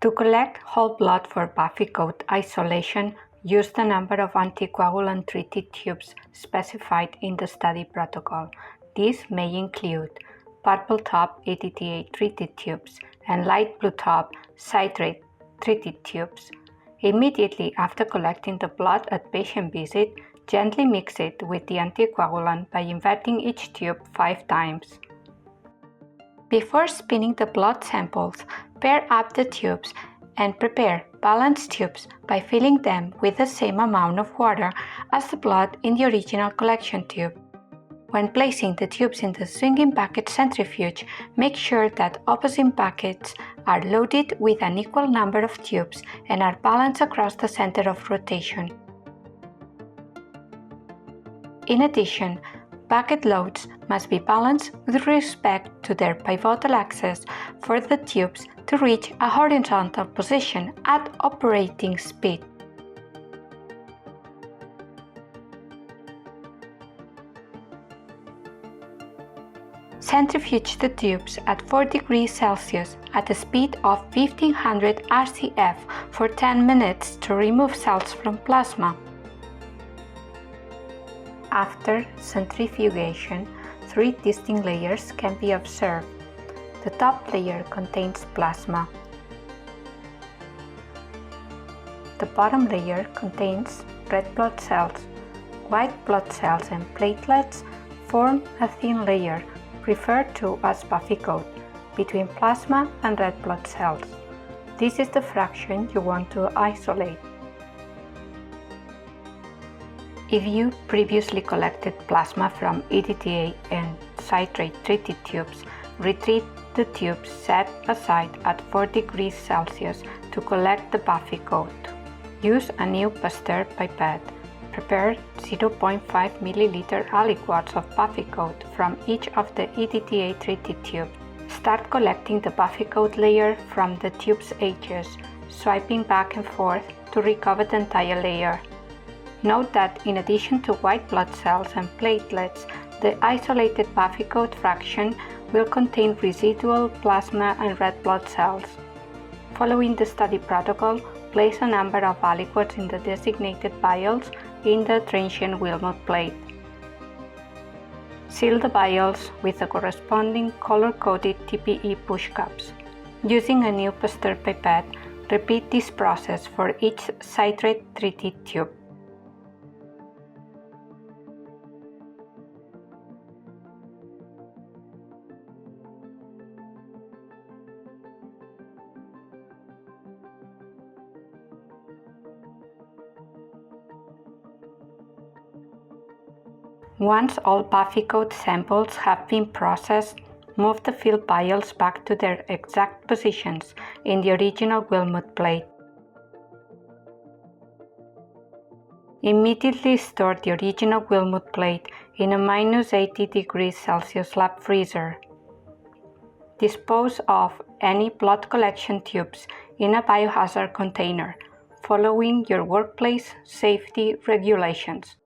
To collect whole blood for buffy coat isolation, use the number of anticoagulant treated tubes specified in the study protocol. These may include purple top EDTA treated tubes and light blue top citrate treated tubes. Immediately after collecting the blood at patient visit, gently mix it with the anticoagulant by inverting each tube 5 times. Before spinning the blood samples, pair up the tubes and prepare balanced tubes by filling them with the same amount of water as the blood in the original collection tube. When placing the tubes in the swinging bucket centrifuge, make sure that opposite buckets are loaded with an equal number of tubes and are balanced across the center of rotation. In addition, bucket loads must be balanced with respect to their pivotal axis for the tubes to reach a horizontal position at operating speed. Centrifuge the tubes at 4 degrees Celsius at a speed of 1500 RCF for 10 minutes to remove cells from plasma. After centrifugation, 3 distinct layers can be observed. The top layer contains plasma. The bottom layer contains red blood cells. White blood cells and platelets form a thin layer referred to as buffy coat between plasma and red blood cells. This is the fraction you want to isolate. If you previously collected plasma from EDTA and citrate treated tubes, retrieve the tubes set aside at 4 degrees Celsius to collect the buffy coat. Use a new Pasteur pipette. Prepare 0.5 ml aliquots of buffy coat from each of the EDTA treated tubes. Start collecting the buffy coat layer from the tube's edges, swiping back and forth to recover the entire layer. Note that in addition to white blood cells and platelets, the isolated buffy coat fraction will contain residual plasma and red blood cells. Following the study protocol, place a number of aliquots in the designated vials in the transient Wilmot plate. Seal the vials with the corresponding color-coded TPE push cups. Using a new Pasteur pipette, repeat this process for each citrate-treated tube. Once all buffy coat samples have been processed, move the filled vials back to their exact positions in the original Wilmot plate. Immediately store the original Wilmot plate in a -80 degrees Celsius lab freezer. Dispose of any blood collection tubes in a biohazard container, following your workplace safety regulations.